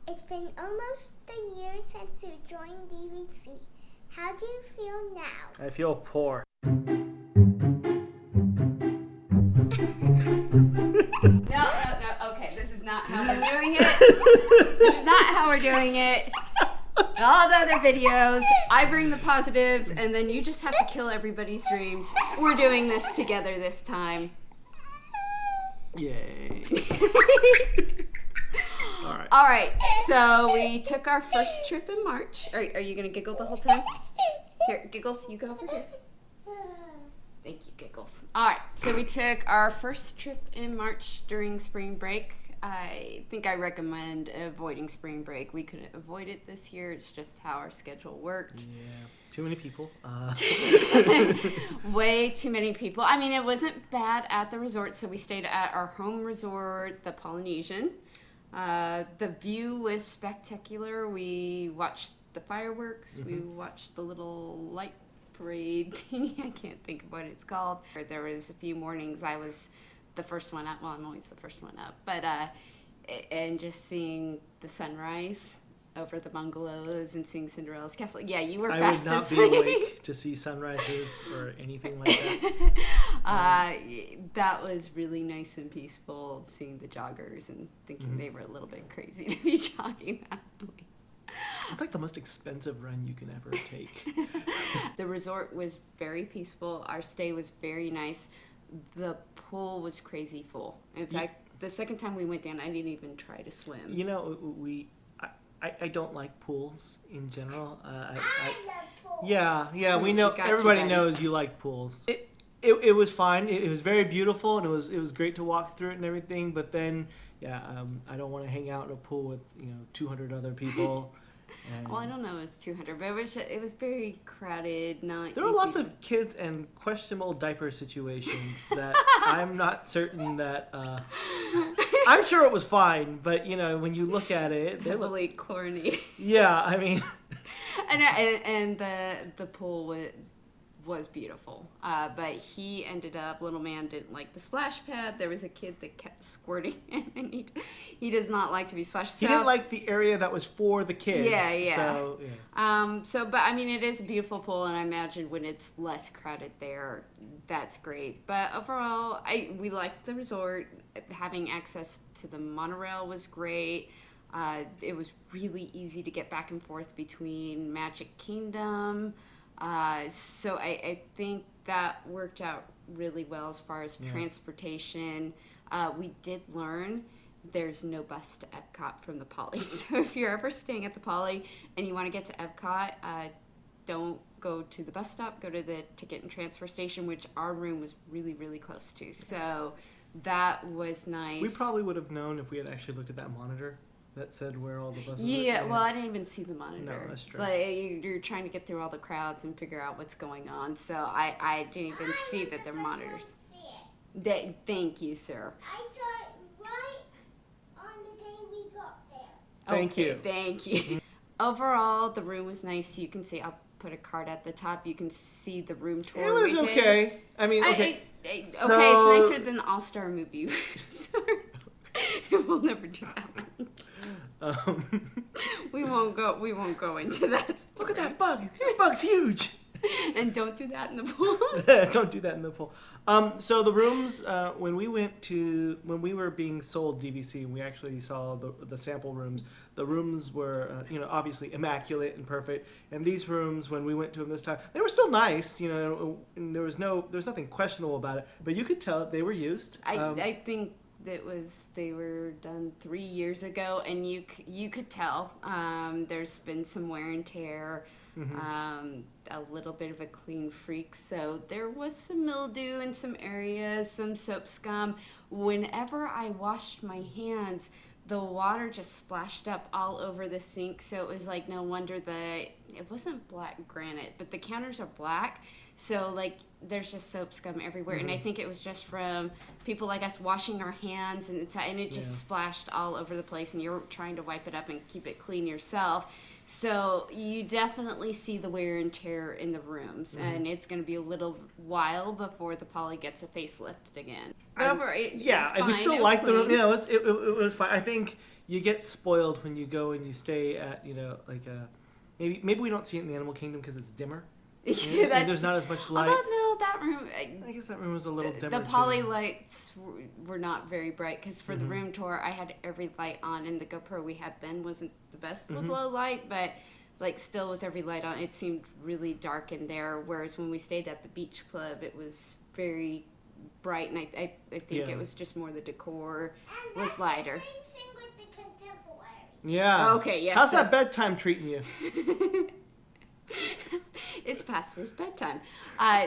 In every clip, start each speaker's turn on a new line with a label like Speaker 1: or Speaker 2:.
Speaker 1: It's been almost a year since you joined DVC. How do you feel now?
Speaker 2: I feel poor.
Speaker 3: No, okay, this is not how we're doing it. This is not how we're doing it. All the other videos, I bring the positives, and then you just have to kill everybody's dreams. We're doing this together this time.
Speaker 2: Yay.
Speaker 3: All right, so we took our first trip in March. Are you going to giggle the whole time? Here, Giggles, you go over here. Thank you, Giggles. All right, so we took our first trip in March during spring break. I think I recommend avoiding spring break. We couldn't avoid it this year. It's just how our schedule worked.
Speaker 2: Yeah, too many people.
Speaker 3: Way too many people. I mean, it wasn't bad at the resort, so we stayed at our home resort, the Polynesian. The view was spectacular. We watched the fireworks. Mm-hmm. We watched the little light parade thingy. I can't think of what it's called. There was a few mornings I was the first one up. Well, I'm always the first one up. But and just seeing the sunrise over the bungalows and seeing Cinderella's castle. Yeah, you were fast asleep.
Speaker 2: I would not be awake to see sunrises or anything like that.
Speaker 3: That was really nice and peaceful, seeing the joggers and thinking they were a little bit crazy to be jogging that way.
Speaker 2: It's like the most expensive run you can ever take.
Speaker 3: The resort was very peaceful. Our stay was very nice. The pool was crazy full. In fact, the second time we went down, I didn't even try to swim.
Speaker 2: You know, I don't like pools in general.
Speaker 1: I love pools.
Speaker 2: Yeah, we know. Everybody knows you like pools. It was fine. It was very beautiful, and it was great to walk through it and everything. But then, I don't want to hang out in a pool with 200 other people.
Speaker 3: Well, I don't know, it was 200, but it was very crowded.
Speaker 2: There were lots of kids and questionable diaper situations that I'm not certain that. I'm sure it was fine, but when you look at it,
Speaker 3: heavily chlorinated.
Speaker 2: Yeah, I mean,
Speaker 3: and the pool was beautiful, but he ended up, little man didn't like the splash pad. There was a kid that kept squirting him, and he does not like to be splashed.
Speaker 2: He didn't like the area that was for the kids.
Speaker 3: Yeah.
Speaker 2: So,
Speaker 3: but I mean, it is a beautiful pool, and I imagine when it's less crowded there, that's great. But overall, we liked the resort. Having access to the monorail was great. It was really easy to get back and forth between Magic Kingdom. So I think that worked out really well as far as transportation. We did learn there's no bus to Epcot from the Poly. So if you're ever staying at the Poly and you want to get to Epcot, don't go to the bus stop, go to the ticket and transfer station, which our room was really, really close to. So that was nice.
Speaker 2: We probably would have known if we had actually looked at that monitor that said where all the buses were.
Speaker 3: Yeah, well, I didn't even see the monitor.
Speaker 2: No, that's true.
Speaker 3: Like, you're trying to get through all the crowds and figure out what's going on. So I didn't even see that they're monitors. Thank you, sir.
Speaker 1: I saw it right on the day we got there.
Speaker 3: Thank you. Overall, the room was nice. You can see, I'll put a card at the top. You can see the room tour.
Speaker 2: It was okay. I mean, okay.
Speaker 3: It's nicer than the All-Star movie. We'll never do that one. We won't go into that story.
Speaker 2: Look at that bug. That bug's huge.
Speaker 3: And don't do that in the pool.
Speaker 2: Don't do that in the pool. So the rooms, when we were being sold DVC, and we actually saw the sample rooms. The rooms were, obviously immaculate and perfect. And these rooms, when we went to them this time, they were still nice. And there was nothing questionable about it. But you could tell they were used.
Speaker 3: I think they were done 3 years ago, and you could tell there's been some wear and tear. Mm-hmm. A little bit of a clean freak, so there was some mildew in some areas, some soap scum. Whenever I washed my hands, the water just splashed up all over the sink, so it was like no wonder it wasn't black granite, but the counters are black, So like there's just soap scum everywhere, and I think it was just from people like us washing our hands, and it just splashed all over the place, and you're trying to wipe it up and keep it clean yourself. So you definitely see the wear and tear in the rooms, and it's going to be a little while before the poly gets a facelift again. But
Speaker 2: we still like the room. Yeah, it was fine. I think you get spoiled when you go and you stay at, like maybe we don't see it in the animal kingdom because it's dimmer.
Speaker 3: Yeah,
Speaker 2: there's not as much light.
Speaker 3: No, that room.
Speaker 2: I guess that room was a little dimmer.
Speaker 3: The poly lights were not very bright because for the room tour, I had every light on, and the GoPro we had then wasn't the best with low light, but like still with every light on, it seemed really dark in there. Whereas when we stayed at the beach club, it was very bright, and I think it was just more the decor was lighter.
Speaker 1: And that's the same thing with the contemporary.
Speaker 2: Yeah.
Speaker 3: Okay. Yes.
Speaker 2: How's that bedtime treating you?
Speaker 3: It's past his bedtime.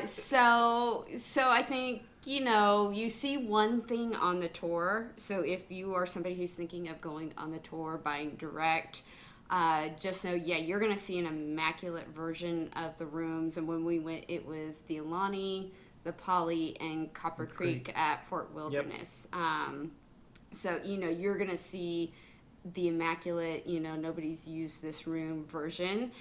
Speaker 3: So I think, you see one thing on the tour. So if you are somebody who's thinking of going on the tour, buying direct, just know, you're going to see an immaculate version of the rooms. And when we went, it was the Alani, the Poly, and Copper Creek at Fort Wilderness. Yep. So, you're going to see the immaculate, nobody's used this room version.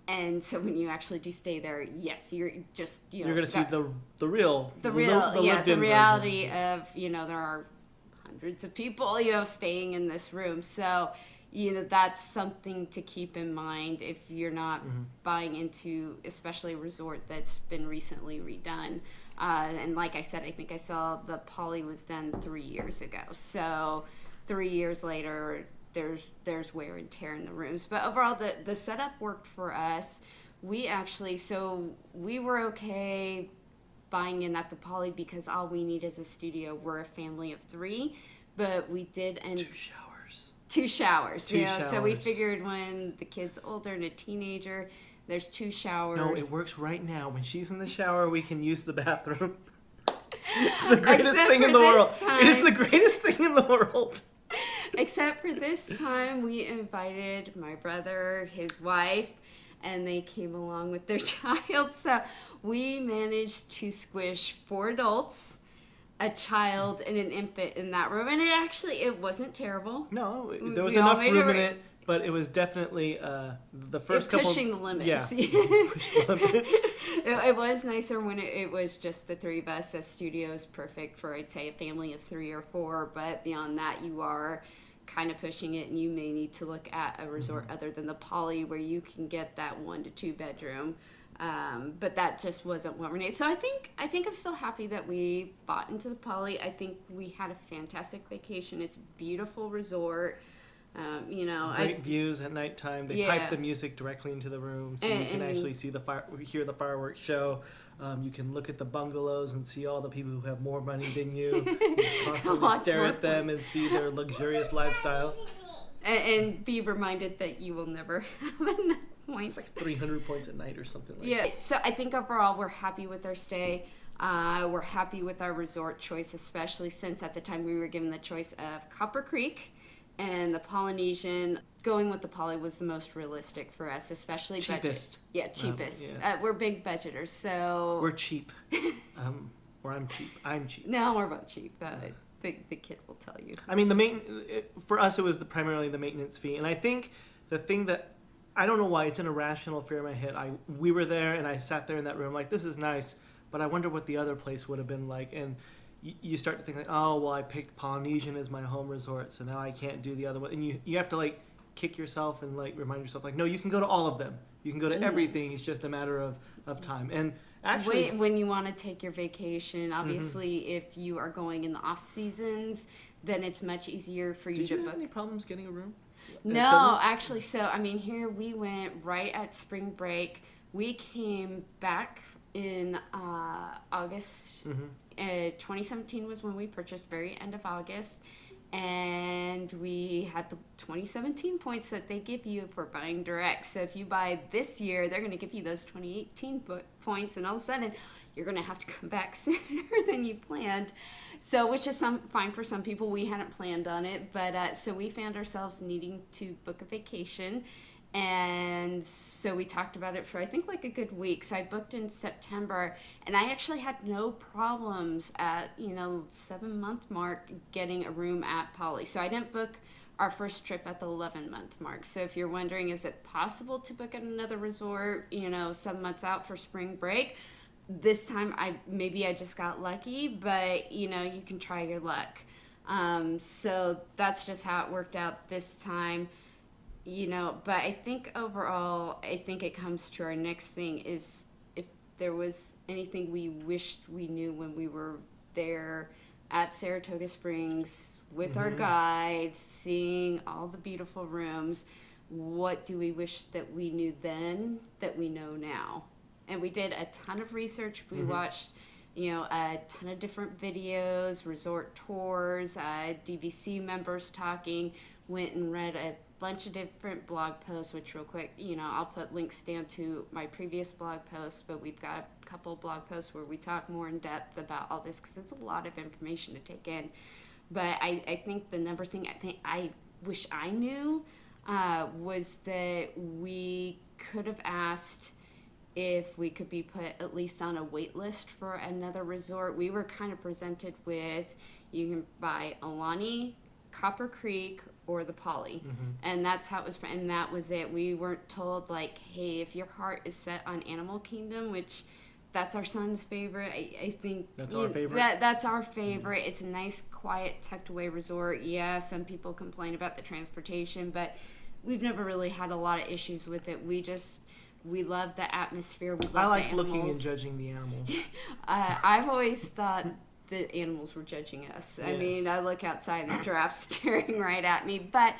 Speaker 3: And so when you actually do stay there, yes, you're just,
Speaker 2: you're going to see the
Speaker 3: reality of, there are hundreds of people, staying in this room. So, that's something to keep in mind if you're not buying into, especially a resort that's been recently redone. And like I said, I think I saw the Poly was done 3 years ago. So 3 years later, there's wear and tear in the rooms, but overall the setup worked for us. We were okay buying in at the Poly because all we need as a studio, we're a family of 3, but we did end two showers. So we figured when the kid's older and a teenager, there's 2 showers.
Speaker 2: No, it works right now. When she's in the shower, we can use the bathroom. It's the greatest thing in the world. It is the greatest thing in the world.
Speaker 3: Except for this time, we invited my brother, his wife, and they came along with their child. So we managed to squish 4 adults, a child, and an infant in that room. And it wasn't terrible.
Speaker 2: No, there was enough room in it, but it was definitely the first couple...
Speaker 3: Pushing the limits.
Speaker 2: Yeah, pushing the limits.
Speaker 3: It was nicer when it was just the 3 of us. The studio is perfect for, I'd say, a family of 3 or 4. But beyond that, you are kind of pushing it, and you may need to look at a resort other than the Poly where you can get that 1 to 2 bedroom. But that just wasn't what we needed. So I think I'm still happy that we bought into the Poly. I think we had a fantastic vacation. It's a beautiful resort.
Speaker 2: Great views at nighttime. They pipe the music directly into the room, so you can actually see hear the fireworks show. You can look at the bungalows and see all the people who have more money than you. You just constantly stare at them and see their luxurious lifestyle.
Speaker 3: And be reminded that you will never have enough points.
Speaker 2: It's like 300 points a night or something like that.
Speaker 3: Yeah. So I think overall we're happy with our stay. We're happy with our resort choice, especially since at the time we were given the choice of Copper Creek and the Polynesian. Going with the Poly was the most realistic for us, especially
Speaker 2: cheapest.
Speaker 3: Cheapest. We're big budgeters, so
Speaker 2: we're cheap. Or I'm cheap. I'm cheap.
Speaker 3: No, we're both cheap. The kid will tell you.
Speaker 2: I mean, for us it was primarily the maintenance fee, and I think the thing that I don't know why it's an irrational fear in my head. We were there, and I sat there in that room like, this is nice, but I wonder what the other place would have been like, and you start to think like, oh well, I picked Polynesian as my home resort, so now I can't do the other one, and you have to like kick yourself and like remind yourself like, no, you can go to all of them, you can go to everything. It's just a matter of time. And actually,
Speaker 3: when you want to take your vacation, obviously if you are going in the off seasons, then it's much easier for you to book.
Speaker 2: Did you have any problems getting a room?
Speaker 3: No, actually, so I mean, here we went right at spring break. We came back in August. 2017 was when we purchased, very end of August, and we had the 2017 points that they give you for buying direct. So if you buy this year, they're going to give you those 2018 points, and all of a sudden you're going to have to come back sooner than you planned. So, which is fine for some people. We hadn't planned on it, but so we found ourselves needing to book a vacation, And so we talked about it for I think like a good week. So I booked in September, and I actually had no problems at 7-month mark getting a room at Poly. So I didn't book our first trip at the 11-month mark. So if you're wondering, is it possible to book at another resort 7 months out for spring break? This time I just got lucky, but you can try your luck. So that's just how it worked out this time. But I think overall, I think it comes to our next thing is if there was anything we wished we knew when we were there at Saratoga Springs with our guide, seeing all the beautiful rooms, what do we wish that we knew then that we know now? And we did a ton of research. We watched, a ton of different videos, resort tours, DVC members talking, went and read a bunch of different blog posts, which real quick, I'll put links down to my previous blog posts, but we've got a couple of blog posts where we talk more in depth about all this because it's a lot of information to take in. But I think the number thing I wish I knew was that we could have asked if we could be put at least on a wait list for another resort. We were kind of presented with, you can buy Alani, Copper Creek, or the Poly. And that's how it was, and that was it. We weren't told like, hey, if your heart is set on Animal Kingdom, which that's our son's favorite. I think
Speaker 2: that's our favorite.
Speaker 3: That's our favorite. It's a nice, quiet, tucked away resort. Yeah, some people complain about the transportation, but we've never really had a lot of issues with it. We love the atmosphere. We love
Speaker 2: I like
Speaker 3: the animals.
Speaker 2: looking and judging the animals.
Speaker 3: I've always thought the animals were judging us. I mean, I look outside and the giraffe's staring right at me. But,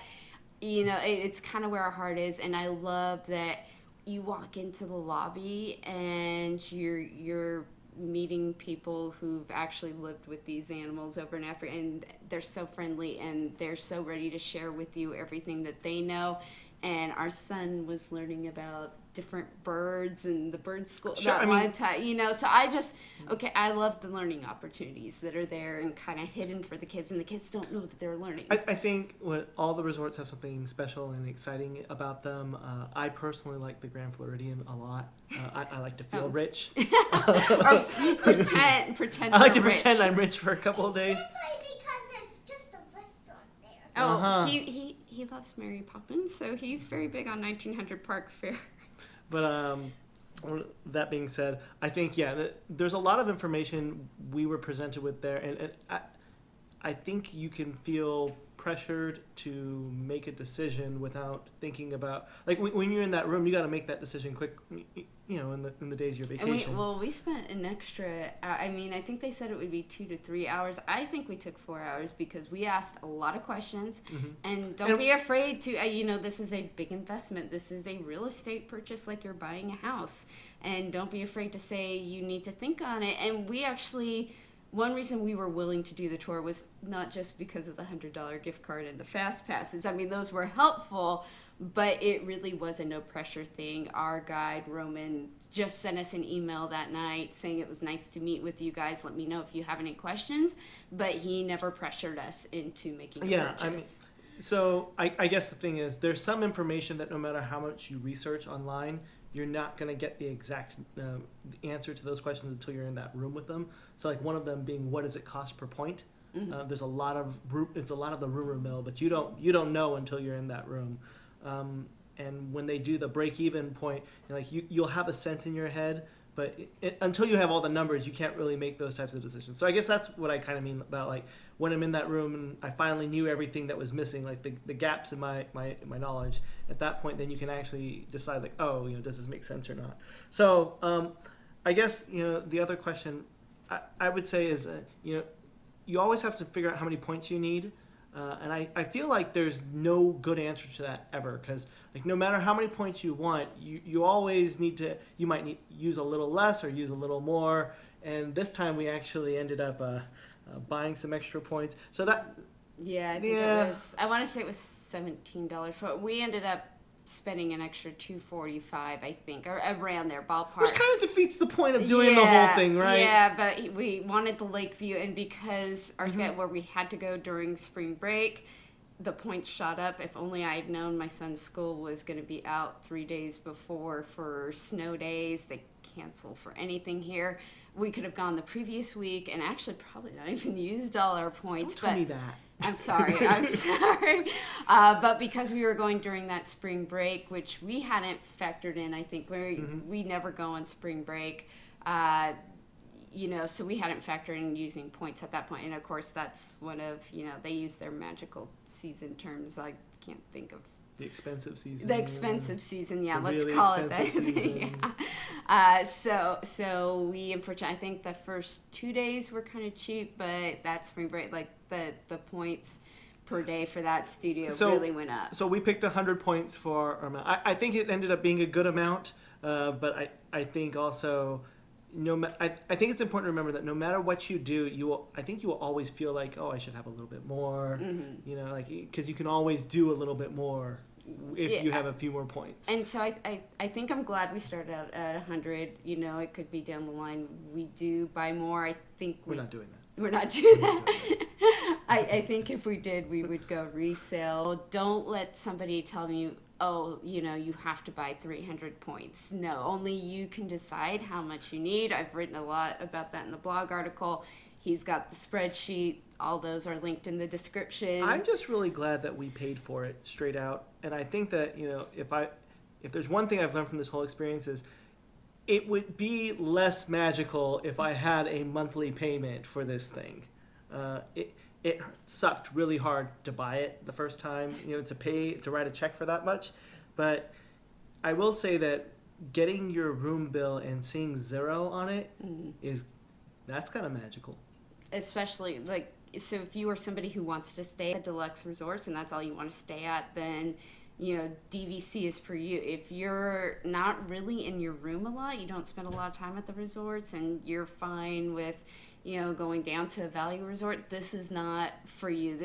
Speaker 3: it's kind of where our heart is. And I love that you walk into the lobby and you're meeting people who've actually lived with these animals over in Africa. And they're so friendly and they're so ready to share with you everything that they know. And our son was learning about different birds and the bird school so I love the learning opportunities that are there and kind of hidden for the kids, and the kids don't know that they're learning.
Speaker 2: I think all the resorts have something special and exciting about them. I personally like the Grand Floridian a lot. I like to feel rich.
Speaker 3: pretend
Speaker 2: I like to
Speaker 3: rich.
Speaker 2: pretend I'm rich for a couple of days.
Speaker 1: Especially because there's just a restaurant there.
Speaker 3: Oh, he loves Mary Poppins, so he's very big on 1900 Park Fair.
Speaker 2: But that being said, I think there's a lot of information we were presented with there, and I think you can feel pressured to make a decision without thinking about, like, when you're in that room, you got to make that decision quick, in the days of your vacation.
Speaker 3: And we spent an extra, I think they said it would be 2 to 3 hours. I think we took 4 hours because we asked a lot of questions. And don't be afraid to, this is a big investment. This is a real estate purchase like you're buying a house. And don't be afraid to say you need to think on it. And we actually, one reason we were willing to do the tour was not just because of the $100 gift card and the fast passes. Those were helpful, but it really was a no pressure thing. Our guide, Roman, just sent us an email that night saying it was nice to meet with you guys. Let me know if you have any questions. But he never pressured us into making a purchase.
Speaker 2: So I guess the thing is, there's some information that no matter how much you research online, you're not going to get the exact answer to those questions until you're in that room with them. So, like, one of them being, what does it cost per point? There's a lot of the rumor mill, but you don't know until you're in that room. And when they do the break-even point, you'll have a sense in your head, but until you have all the numbers, you can't really make those types of decisions. So I guess that's what I kind of mean about, like, when I'm in that room and I finally knew everything that was missing, like the gaps in my knowledge. At that point, then you can actually decide, like, does this make sense or not? So I guess the other question I would say is you always have to figure out how many points you need. And I feel like there's no good answer to that ever, because, like, no matter how many points you want, you always you might use a little less or use a little more. And this time we actually ended up buying some extra points. So that
Speaker 3: I think it was, I want to say it was $17, but we ended up spending an extra $245, I think, or around there, ballpark.
Speaker 2: Which kind of defeats the point of doing the whole thing, right?
Speaker 3: Yeah, but we wanted the lake view, and because our schedule where we had to go during spring break, the points shot up. If only I had known my son's school was going to be out 3 days before for snow days. They cancel for anything here. We could have gone the previous week and actually probably not even used all our points.
Speaker 2: Don't tell me that.
Speaker 3: I'm sorry. I'm sorry. But because we were going during that spring break, which we hadn't factored in, I think we never go on spring break. So we hadn't factored in using points at that point. And of course, that's one of, they use their magical season terms. I can't think of
Speaker 2: the expensive season.
Speaker 3: The expensive season, yeah. Let's
Speaker 2: really
Speaker 3: call it that.
Speaker 2: Season.
Speaker 3: Yeah. So we, unfortunately, I think the first 2 days were kind of cheap, but that spring break, like the points per day for that studio really went up.
Speaker 2: So we picked 100 points for our amount. I think it ended up being a good amount, but I think also, I think it's important to remember that no matter what you do, I think you will always feel like, oh, I should have a little bit more, because you can always do a little bit more if you have a few more points.
Speaker 3: And so I think I'm glad we started out at 100. It could be down the line we do buy more. I think
Speaker 2: we're not doing that.
Speaker 3: We're not doing that. I think if we did, we would go resale. Don't let somebody tell you, oh, you have to buy 300 points. No, only you can decide how much you need. I've written a lot about that in the blog article. He's got the spreadsheet. All those are linked in the description.
Speaker 2: I'm just really glad that we paid for it straight out. And I think that, if there's one thing I've learned from this whole experience is it would be less magical if I had a monthly payment for this thing. It sucked really hard to buy it the first time, to write a check for that much. But I will say that getting your room bill and seeing 0 on it that's kind of magical.
Speaker 3: Especially so if you are somebody who wants to stay at deluxe resorts and that's all you want to stay at, then DVC is for you. If you're not really in your room a lot, you don't spend a lot of time at the resorts, and you're fine with going down to a value resort, this is not for you.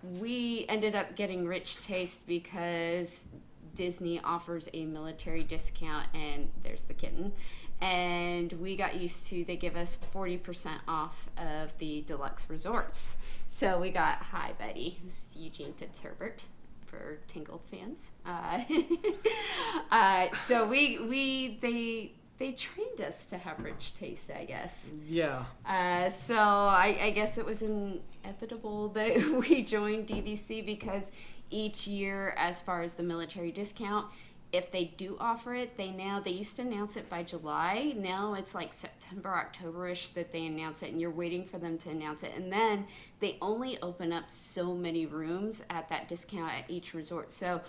Speaker 3: We ended up getting Rich Taste because Disney offers a military discount, and there's the kitten. And we got used to, they give us 40% off of the deluxe resorts. So we got, hi buddy, this is Eugene Fitzherbert for Tingled fans. So they trained us to have Rich Taste, I guess.
Speaker 2: Yeah.
Speaker 3: So I guess it was inevitable that we joined DVC because each year, as far as the military discount, if they do offer it, they used to announce it by July. Now it's like September, October-ish that they announce it, and you're waiting for them to announce it. And then they only open up so many rooms at that discount at each resort. So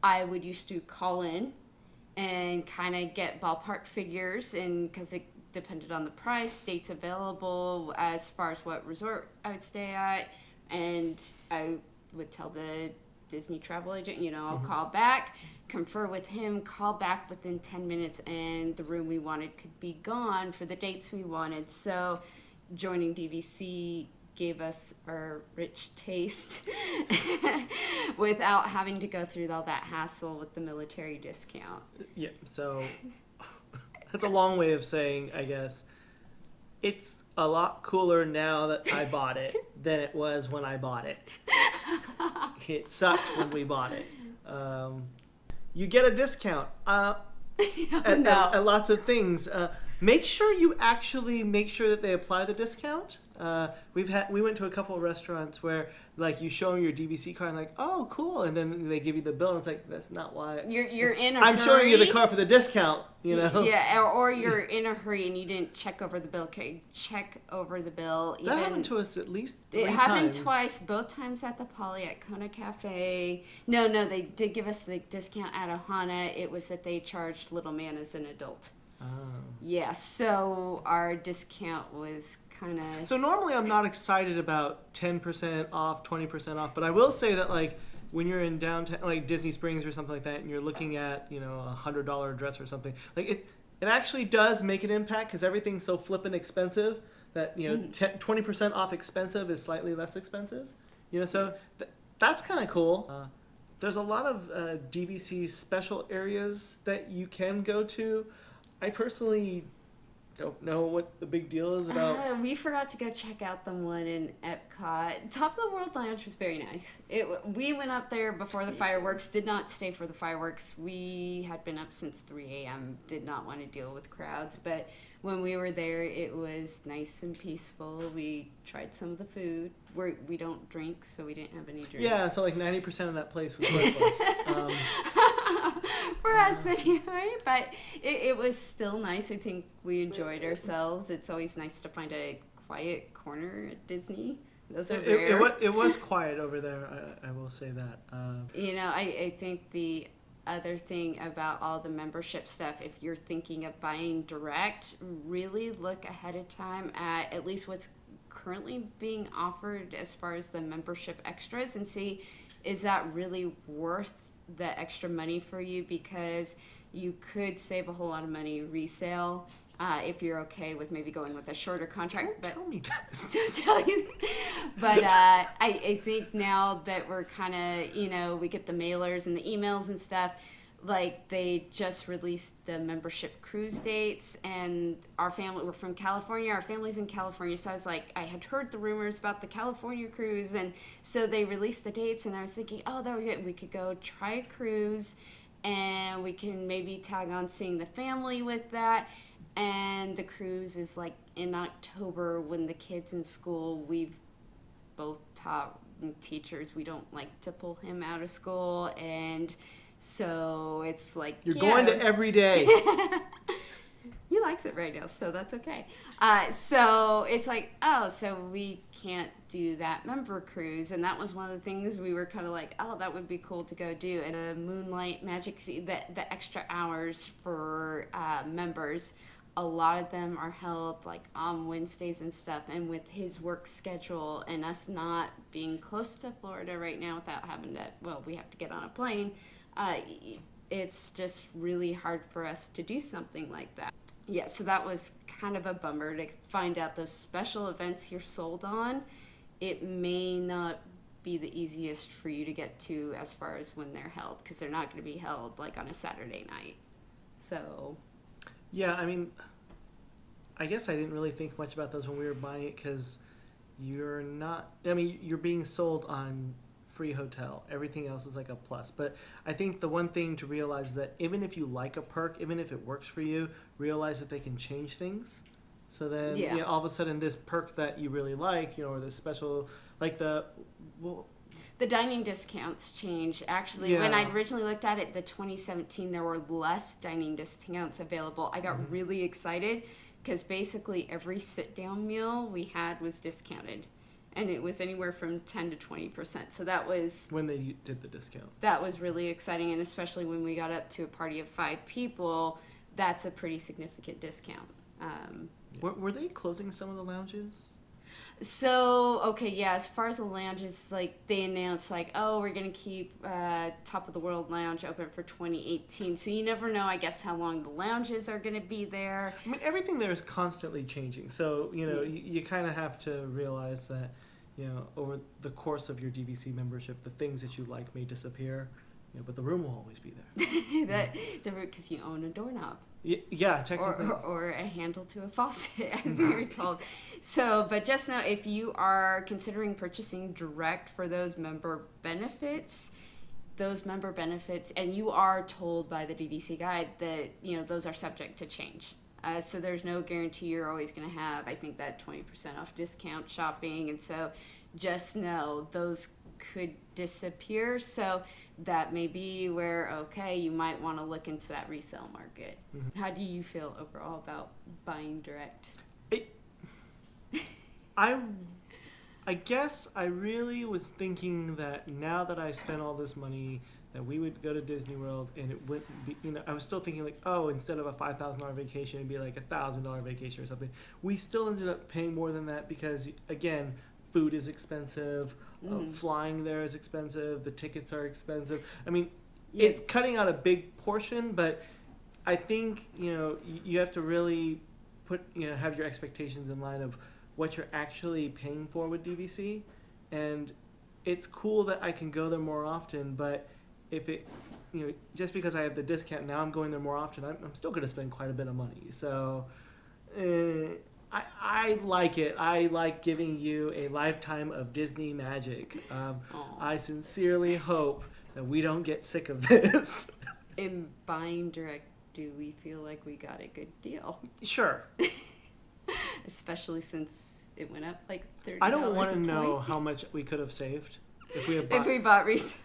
Speaker 3: I would used to call in and kind of get ballpark figures, and because it depended on the price, dates available, as far as what resort I would stay at, and I would tell the Disney travel agent, I'll call back, confer with him, call back within 10 minutes, and the room we wanted could be gone for the dates we wanted. So joining DVC gave us our Rich Taste without having to go through all that hassle with the military discount.
Speaker 2: Yeah, so that's a long way of saying, I guess, it's a lot cooler now that I bought it than it was when I bought it. It sucked when we bought it. You get a discount at lots of things. Make sure you actually make sure that they apply the discount. We went to a couple of restaurants where you show them your DVC card and oh cool, and then they give you the bill and it's that's not why
Speaker 3: you're in a
Speaker 2: I'm
Speaker 3: hurry.
Speaker 2: showing you the card for the discount,
Speaker 3: Yeah, or you're in a hurry and you didn't check over the bill. Okay, check over the bill.
Speaker 2: That happened to us at least 3 times.
Speaker 3: It happened twice, both times at the Poly at Kona Cafe. No, they did give us the discount at Ohana. It was that they charged Little Man as an adult.
Speaker 2: Oh.
Speaker 3: Yeah, so our discount was kind of...
Speaker 2: So normally I'm not excited about 10% off, 20% off, but I will say that when you're in downtown, Disney Springs or something like that, and you're looking at, a $100 dress or something, it actually does make an impact because everything's so flippin' expensive that, 20% off expensive is slightly less expensive. So that's kind of cool. There's a lot of DVC special areas that you can go to. I personally don't know what the big deal is about.
Speaker 3: We forgot to go check out the one in Epcot. Top of the World Lounge was very nice. We went up there before the fireworks, did not stay for the fireworks. We had been up since 3 a.m., did not want to deal with crowds. But when we were there, it was nice and peaceful. We tried some of the food. We don't drink, so we didn't have any drinks.
Speaker 2: Yeah, so like 90% of that place was worthless.
Speaker 3: For us anyway, but it was still nice. I think we enjoyed ourselves. It's always nice to find a quiet corner at Disney. Those are rare.
Speaker 2: It was quiet over there, I will say that.
Speaker 3: I think the other thing about all the membership stuff, if you're thinking of buying direct, really look ahead of time at least what's currently being offered as far as the membership extras and see, is that really worth the extra money for you? Because you could save a whole lot of money resale if you're okay with maybe going with a shorter contract.
Speaker 2: Don't tell me this.
Speaker 3: Just tell you. But I think now that we're kind of, we get the mailers and the emails and stuff, like they just released the membership cruise dates, and we're from California, our family's in California, so I was like, I had heard the rumors about the California cruise, and so they released the dates, and I was thinking, oh, that would be good. We could go try a cruise, and we can maybe tag on seeing the family with that. And the cruise is like in October when the kids in school, we've both taught teachers, we don't like to pull him out of school, and so it's like
Speaker 2: you're going to every day.
Speaker 3: He likes it right now, so that's okay. So it's like, so we can't do that member cruise, and that was one of the things we were kind of like, that would be cool to go do. And a Moonlight Magic Sea, the extra hours for members, a lot of them are held like on Wednesdays and stuff, and with his work schedule and us not being close to Florida right now without having to, we have to get on a plane, it's just really hard for us to do something like that. Yeah, so that was kind of a bummer to find out those special events you're sold on. It may not be the easiest for you to get to as far as when they're held, because they're not going to be held like on a Saturday night. So
Speaker 2: yeah, I mean, I guess I didn't really think much about those when we were buying it, because you're being sold on free hotel. Everything else is like a plus. But I think the one thing to realize is that even if you like a perk, even if it works for you, realize that they can change things. So then all of a sudden this perk that you really like, or this special, like the
Speaker 3: dining discounts changed. Actually, when I originally looked at it, the 2017, there were less dining discounts available. I got really excited because basically every sit-down meal we had was discounted. And it was anywhere from 10 to 20%. So that was... when
Speaker 2: they did the discount.
Speaker 3: That was really exciting. And especially when we got up to a party of 5 people, that's a pretty significant discount.
Speaker 2: Were they closing some of the lounges?
Speaker 3: So, as far as the lounges, like, they announced, like, we're going to keep Top of the World Lounge open for 2018. So you never know, I guess, how long the lounges are going to be there.
Speaker 2: I mean, everything there is constantly changing. So, you kind of have to realize that, over the course of your DVC membership, the things that you like may disappear, but the room will always be there.
Speaker 3: Because you own a doorknob.
Speaker 2: Yeah, technically.
Speaker 3: Or a handle to a faucet, as we were told. So, but just know, if you are considering purchasing direct for those member benefits, and you are told by the DVC guide that, those are subject to change. So there's no guarantee you're always going to have, I think, that 20% off discount shopping. And so just know those could disappear. So that may be where, you might want to look into that resale market. Mm-hmm. How do you feel overall about buying direct?
Speaker 2: I guess I really was thinking that now that I spent all this money, that we would go to Disney World, and it wouldn't be, I was still thinking like, instead of a $5,000 vacation, it'd be like $1,000 vacation or something. We still ended up paying more than that because, again, food is expensive, flying there is expensive, the tickets are expensive. I mean, it's cutting out a big portion, but I think, you have to really have your expectations in line of what you're actually paying for with DVC. And it's cool that I can go there more often, but if it, just because I have the discount, now I'm going there more often, I'm still going to spend quite a bit of money. So I like it. I like giving you a lifetime of Disney magic. I sincerely hope that we don't get sick of this.
Speaker 3: In buying direct, do we feel like we got a good deal?
Speaker 2: Sure.
Speaker 3: Especially since it went up like $30
Speaker 2: I don't want
Speaker 3: a
Speaker 2: to know
Speaker 3: point.
Speaker 2: how much we could have saved if we had
Speaker 3: If we bought resale.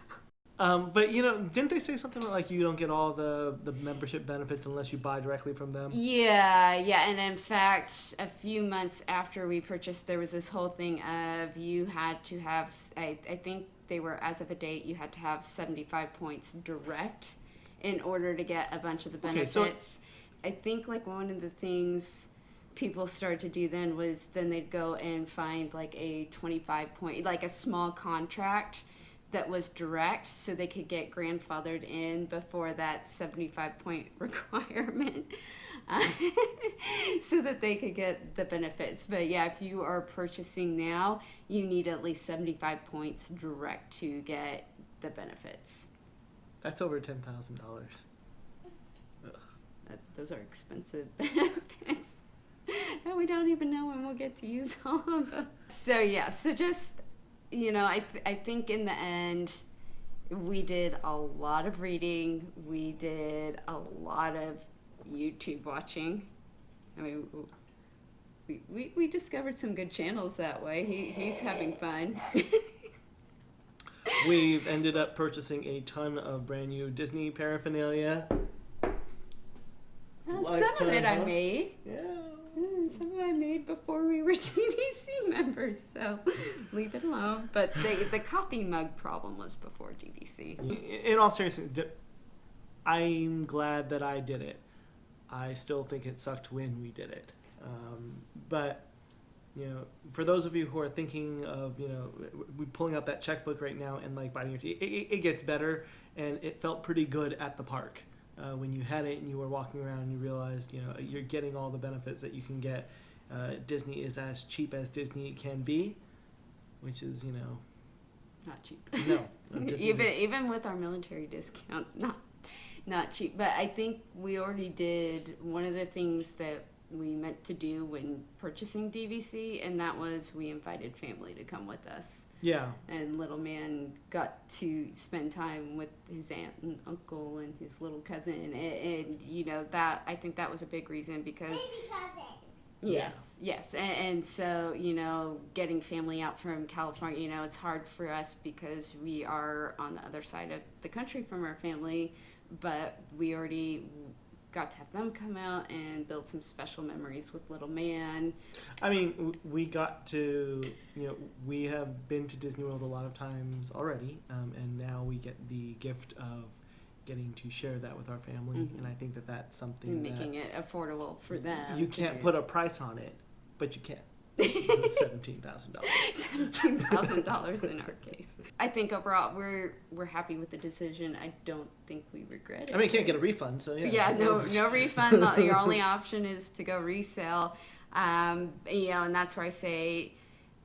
Speaker 2: But didn't they say something like you don't get all the membership benefits unless you buy directly from them?
Speaker 3: Yeah, and in fact, a few months after we purchased, there was this whole thing of you had to have, I think they were, as of a date, you had to have 75 points direct in order to get a bunch of the benefits.
Speaker 2: Okay, so
Speaker 3: I think like one of the things people started to do then was then they'd go and find like a 25 point, like a small contract that was direct so they could get grandfathered in before that 75 point requirement so that they could get the benefits. But yeah, if you are purchasing now, you need at least 75 points direct to get the benefits.
Speaker 2: That's over $10,000.
Speaker 3: Those are expensive benefits. And we don't even know when we'll get to use all of them. So yeah, so just, I think in the end, we did a lot of reading. We did a lot of YouTube watching. I mean, we discovered some good channels that way. He's having fun.
Speaker 2: We've ended up purchasing a ton of brand new Disney paraphernalia.
Speaker 3: Some of it I made.
Speaker 2: Yeah.
Speaker 3: Some of it I made before we were DVC members, so leave it alone. But the coffee mug problem was before DVC.
Speaker 2: In all seriousness, I'm glad that I did it. I still think it sucked when we did it. But, for those of you who are thinking of, we're pulling out that checkbook right now and like buying it gets better, and it felt pretty good at the park. When you had it and you were walking around and you realized, you're getting all the benefits that you can get. Disney is as cheap as Disney can be, which is,
Speaker 3: Not cheap.
Speaker 2: No.
Speaker 3: even with our military discount, not cheap. But I think we already did one of the things that we meant to do when purchasing DVC, and that was we invited family to come with us.
Speaker 2: Yeah.
Speaker 3: And little man got to spend time with his aunt and uncle and his little cousin, and that, I think that was a big reason because
Speaker 1: Baby cousin.
Speaker 3: Yes. And so, getting family out from California, it's hard for us because we are on the other side of the country from our family, but we already got to have them come out and build some special memories with little man.
Speaker 2: I mean, we got to, we have been to Disney World a lot of times already, and now we get the gift of getting to share that with our family, and I think that that's something
Speaker 3: and making it affordable for them.
Speaker 2: You can't put a price on it, but you can. $17,000.
Speaker 3: $17,000 in our case. I think overall we're happy with the decision. I don't think we regret it.
Speaker 2: I mean, you can't get a refund, so yeah.
Speaker 3: Yeah, no refund. Your only option is to go resale. And that's where I say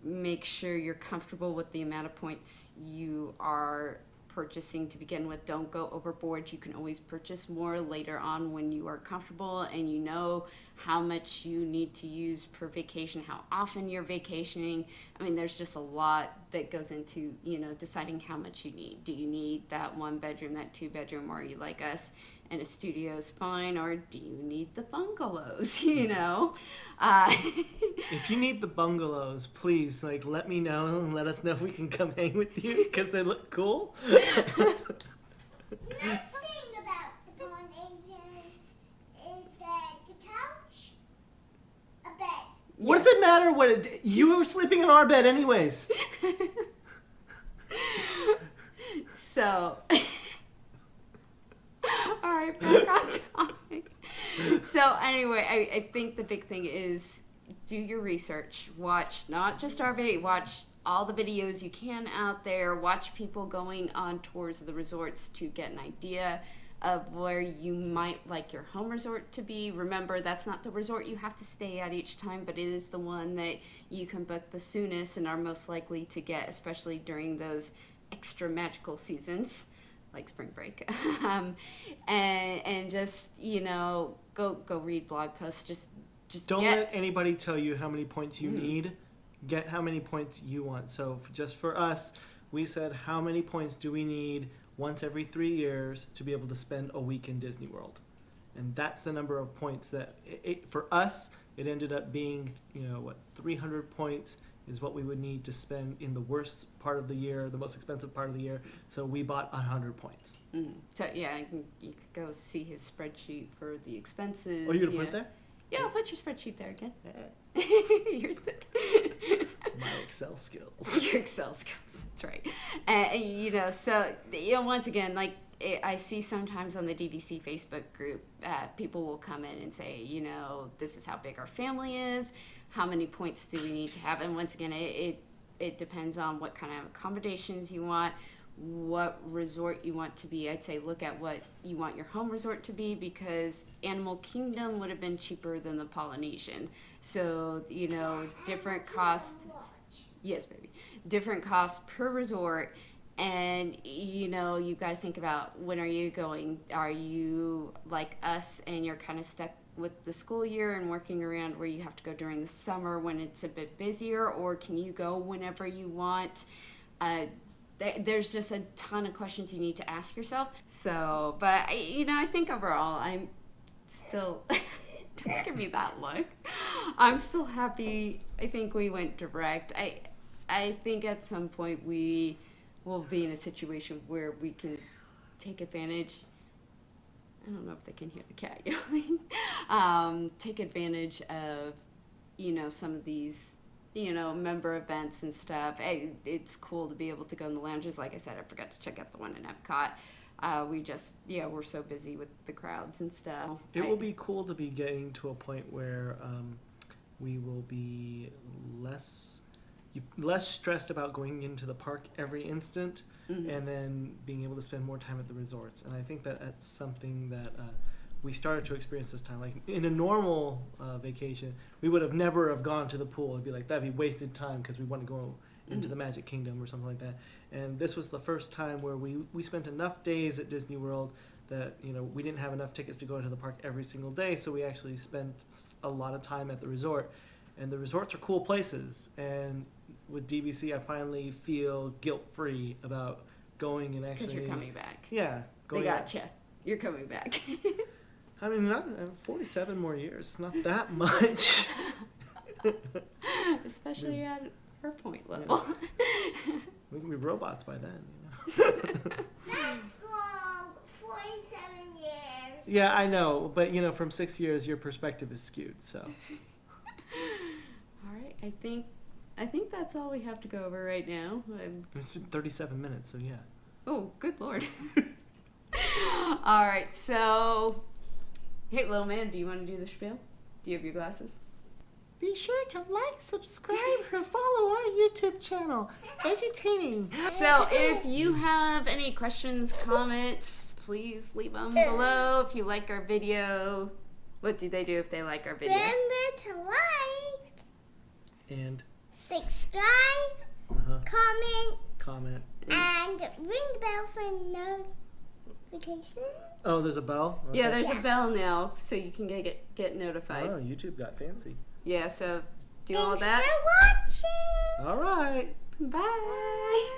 Speaker 3: make sure you're comfortable with the amount of points you are purchasing to begin with. Don't go overboard. You can always purchase more later on when you are comfortable and you know how much you need to use per vacation, how often you're vacationing. I mean, there's just a lot that goes into, deciding how much you need. Do you need that 1 bedroom, that 2 bedroom, or are you like us and a studio is fine, or do you need the bungalows,
Speaker 2: If you need the bungalows, please, let me know and let us know if we can come hang with you because they look cool.
Speaker 1: Let's sing about the Polynesian. Is that the couch? A bed.
Speaker 2: What does it matter you were sleeping in our bed anyways.
Speaker 3: So, all right, back on topic. So anyway, I think the big thing is do your research. Watch not just our video, watch all the videos you can out there. Watch people going on tours of the resorts to get an idea of where you might like your home resort to be. Remember, that's not the resort you have to stay at each time, but it is the one that you can book the soonest and are most likely to get, especially during those extra magical seasons like spring break. And just, go read blog posts. Just just
Speaker 2: Don't
Speaker 3: get.
Speaker 2: let anybody tell you how many points you need. Get how many points you want. So just for us, we said how many points do we need once every 3 years to be able to spend a week in Disney World. And that's the number of points that, for us, it ended up being, 300 points is what we would need to spend in the worst part of the year, the most expensive part of the year. So we bought 100 points.
Speaker 3: So yeah, you could go see his spreadsheet for the expenses.
Speaker 2: Oh, you're going to put it there?
Speaker 3: Yeah, I'll put your spreadsheet there again. Here's the
Speaker 2: my Excel skills.
Speaker 3: Your Excel skills, that's right. So once again, like I see sometimes on the DVC Facebook group, people will come in and say, this is how big our family is. How many points do we need to have? And once again, it depends on what kind of accommodations you want, what resort you want to be. I'd say look at what you want your home resort to be, because Animal Kingdom would have been cheaper than the Polynesian. So, different costs. Yes, baby. Different costs per resort. And, you've got to think about, when are you going? Are you like us and you're kind of stuck with the school year and working around where you have to go during the summer when it's a bit busier, or can you go whenever you want? There's just a ton of questions you need to ask yourself. So, but I think overall, I'm still, don't give me that look. I'm still happy. I think we went direct. I think at some point we will be in a situation where we can take advantage. I don't know if they can hear the cat yelling. Take advantage of, some of these, member events and stuff. It's cool to be able to go in the lounges. Like I said, I forgot to check out the one in Epcot. We're so busy with the crowds and stuff.
Speaker 2: It will be cool to be getting to a point where we will be less stressed about going into the park every instant, and then being able to spend more time at the resorts. And I think that that's something that we started to experience this time. Like in a normal vacation, we would have never have gone to the pool. It'd be like, that'd be wasted time because we want to go into the Magic Kingdom or something like that. And this was the first time where we spent enough days at Disney World that we didn't have enough tickets to go into the park every single day, so we actually spent a lot of time at the resort. And the resorts are cool places, and with DVC I finally feel guilt-free about going and actually...
Speaker 3: Because you're coming back.
Speaker 2: Yeah.
Speaker 3: They gotcha. You're coming back.
Speaker 2: I mean, not 47 more years. Not that much.
Speaker 3: Especially at her point level.
Speaker 2: Yeah. We can be robots by then,
Speaker 1: That's long. 47 years.
Speaker 2: Yeah, I know. But, from 6 years, your perspective is skewed, so...
Speaker 3: All right, I think that's all we have to go over right now.
Speaker 2: It's been 37 minutes, so yeah.
Speaker 3: Oh, good Lord. All right, so, hey, little man, do you want to do the spiel? Do you have your glasses?
Speaker 2: Be sure to like, subscribe, or follow our YouTube channel, Edutaining.
Speaker 3: So, if you have any questions, comments, please leave them below. If you like our video, what do they do if they like our video?
Speaker 1: Remember to like,
Speaker 2: And
Speaker 1: subscribe, comment, and ring the bell for notifications.
Speaker 2: Oh, there's a bell? Okay.
Speaker 3: Yeah, there's a bell now, so you can get notified.
Speaker 2: Oh, YouTube got fancy.
Speaker 3: Yeah, so do
Speaker 1: Thanks
Speaker 3: all that.
Speaker 1: for watching.
Speaker 2: All right.
Speaker 3: Bye.